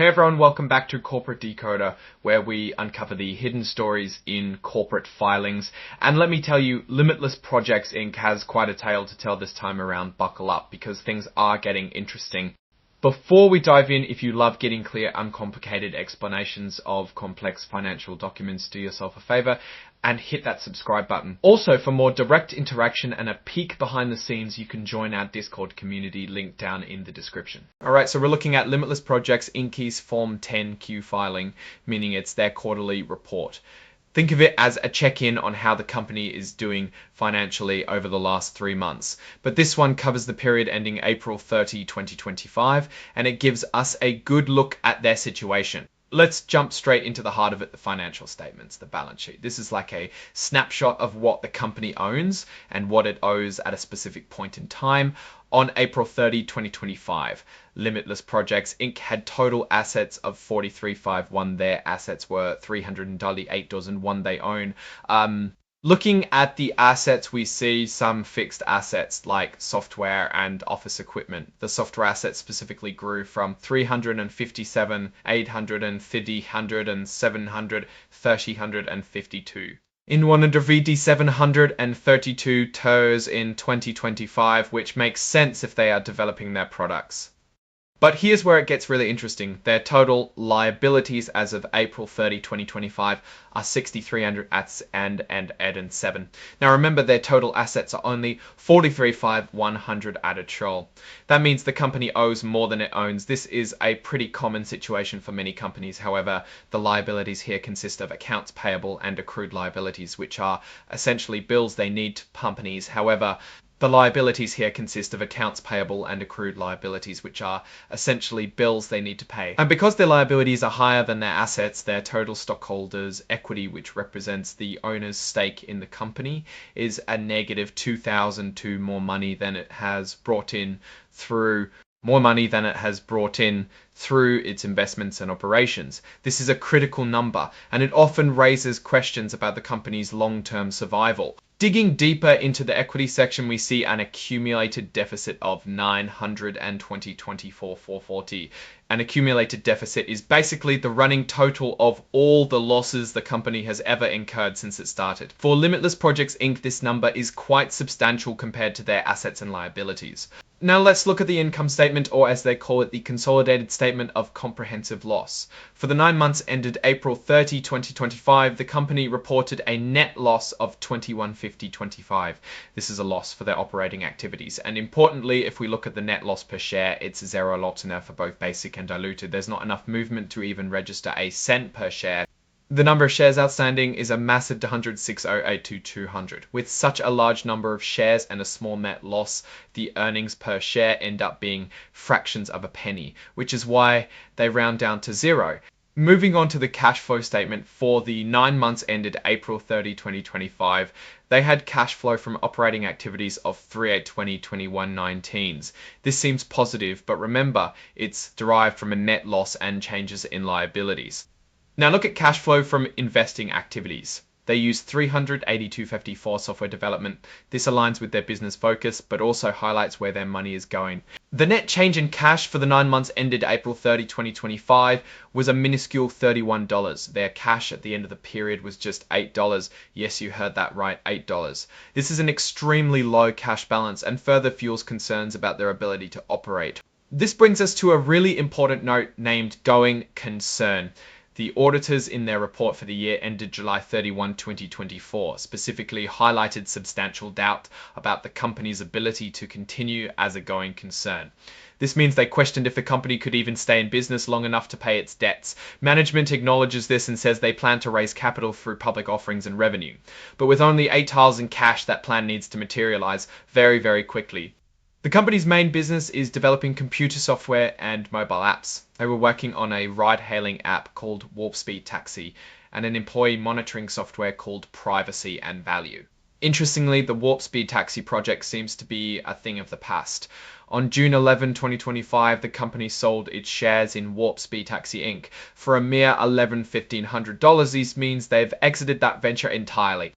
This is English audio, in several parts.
Hey everyone, welcome back to Corporate Decoder, where we uncover the hidden stories in corporate filings. And let me tell you, Limitless Projects Inc. has quite a tale to tell this time around. Buckle up, because things are getting interesting. Before we dive in, if you love getting clear, uncomplicated explanations of complex financial documents, do yourself a favor and hit that subscribe button. Also, for more direct interaction and a peek behind the scenes, you can join our Discord community, link down in the description. Alright, so we're looking at Limitless Projects Inc.'s Form 10Q filing, meaning it's their quarterly report. Think of it as a check-in on how the company is doing financially over the last 3 months. But this one covers the period ending April 30, 2025, and it gives us a good look at their situation. Let's jump straight into the heart of it, the financial statements, the balance sheet. This is like a snapshot of what the company owns and what it owes at a specific point in time. On April 30, 2025, Limitless Projects Inc. had total assets of $43,501. Their assets were $388 and one they own. Looking at the assets, we see some fixed assets like software and office equipment. The software assets specifically grew from 357, 800, 300, 700, 300, and 52. In one of the 732 tours in 2025, which makes sense if they are developing their products. But here's where it gets really interesting. Their total liabilities as of April 30, 2025 are 6,307. Now remember, their total assets are only 43,100 at a troll. That means the company owes more than it owns. This is a pretty common situation for many companies. However, the liabilities here consist of accounts payable and accrued liabilities, which are essentially bills they need to companies. However, the liabilities here consist of accounts payable and accrued liabilities, which are essentially bills they need to pay. And because their liabilities are higher than their assets, their total stockholders' equity, which represents the owner's stake in the company, is a negative 2,002 more money than it has brought in through its investments and operations. This is a critical number, and it often raises questions about the company's long-term survival. Digging deeper into the equity section, we see an accumulated deficit of $924,440. An accumulated deficit is basically the running total of all the losses the company has ever incurred since it started. For Limitless Projects Inc., this number is quite substantial compared to their assets and liabilities. Now let's look at the income statement, or as they call it, the consolidated statement of comprehensive loss. For the 9 months ended April 30, 2025, the company reported a net loss of $21.5025. This is a loss for their operating activities. And importantly, if we look at the net loss per share, it's $0 for both basic and diluted. There's not enough movement to even register a cent per share. The number of shares outstanding is a massive 206,082,200. With such a large number of shares and a small net loss, the earnings per share end up being fractions of a penny, which is why they round down to zero. Moving on to the cash flow statement for the 9 months ended April 30, 2025, they had cash flow from operating activities of $3,820,21.19. This seems positive, but remember, it's derived from a net loss and changes in liabilities. Now look at cash flow from investing activities. They use $382.54 for software development. This aligns with their business focus, but also highlights where their money is going. The net change in cash for the 9 months ended April 30, 2025 was a minuscule $31. Their cash at the end of the period was just $8. Yes, you heard that right, $8. This is an extremely low cash balance and further fuels concerns about their ability to operate. This brings us to a really important note named going concern. The auditors in their report for the year ended July 31, 2024, specifically highlighted substantial doubt about the company's ability to continue as a going concern. This means they questioned if the company could even stay in business long enough to pay its debts. Management acknowledges this and says they plan to raise capital through public offerings and revenue. But with only $8 in cash, that plan needs to materialize very, very quickly. The company's main business is developing computer software and mobile apps. They were working on a ride-hailing app called Warp Speed Taxi and an employee monitoring software called Privacy and Value. Interestingly, the Warp Speed Taxi project seems to be a thing of the past. On June 11, 2025, the company sold its shares in Warp Speed Taxi Inc. for a mere $1,100. This means they've exited that venture entirely.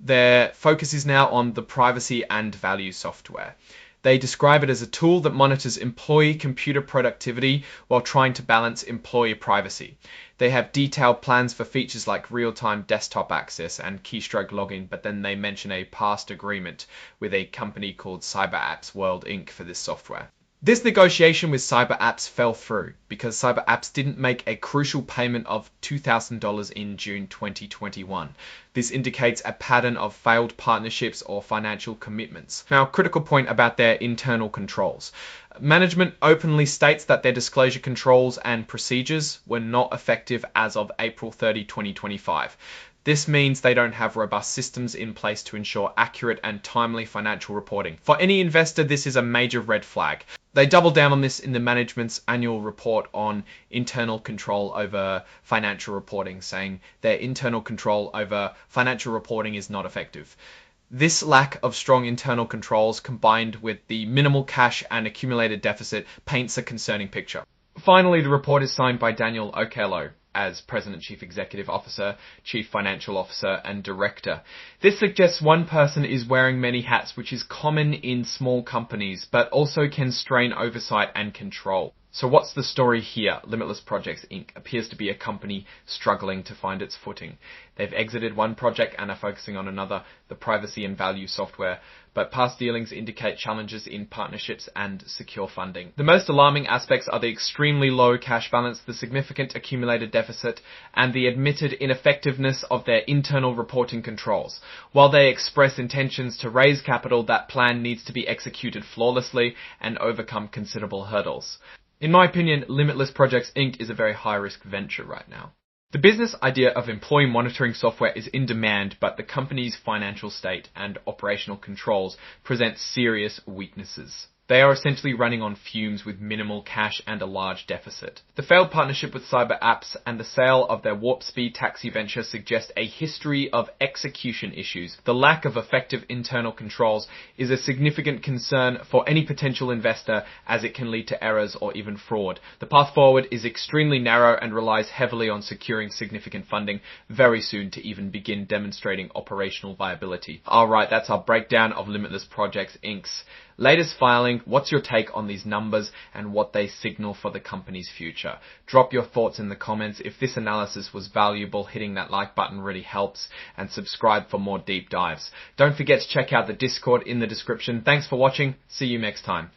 Their focus is now on the Privacy and Value software. They describe it as a tool that monitors employee computer productivity while trying to balance employee privacy. They have detailed plans for features like real-time desktop access and keystroke logging, but then they mention a past agreement with a company called CyberApps World Inc. for this software. This negotiation with CyberApps fell through because CyberApps didn't make a crucial payment of $2,000 in June 2021. This indicates a pattern of failed partnerships or financial commitments. Now, a critical point about their internal controls. Management openly states that their disclosure controls and procedures were not effective as of April 30, 2025. This means they don't have robust systems in place to ensure accurate and timely financial reporting. For any investor, this is a major red flag. They double down on this in the management's annual report on internal control over financial reporting, saying their internal control over financial reporting is not effective. This lack of strong internal controls combined with the minimal cash and accumulated deficit paints a concerning picture. Finally, the report is signed by Daniel Okello as President, Chief Executive Officer, Chief Financial Officer, and Director. This suggests one person is wearing many hats, which is common in small companies, but also can strain oversight and control. So what's the story here? Limitless Projects Inc. appears to be a company struggling to find its footing. They've exited one project and are focusing on another, the privacy and value software, but past dealings indicate challenges in partnerships and secure funding. The most alarming aspects are the extremely low cash balance, the significant accumulated deficit, and the admitted ineffectiveness of their internal reporting controls. While they express intentions to raise capital, that plan needs to be executed flawlessly and overcome considerable hurdles. In my opinion, Limitless Projects Inc. is a very high-risk venture right now. The business idea of employee monitoring software is in demand, but the company's financial state and operational controls present serious weaknesses. They are essentially running on fumes with minimal cash and a large deficit. The failed partnership with CyberApps and the sale of their Warp Speed taxi venture suggest a history of execution issues. The lack of effective internal controls is a significant concern for any potential investor, as it can lead to errors or even fraud. The path forward is extremely narrow and relies heavily on securing significant funding very soon to even begin demonstrating operational viability. Alright, that's our breakdown of Limitless Projects Inc.'s latest filing. What's your take on these numbers and what they signal for the company's future? Drop your thoughts in the comments. If this analysis was valuable, hitting that like button really helps, and subscribe for more deep dives. Don't forget to check out the Discord in the description. Thanks for watching. See you next time.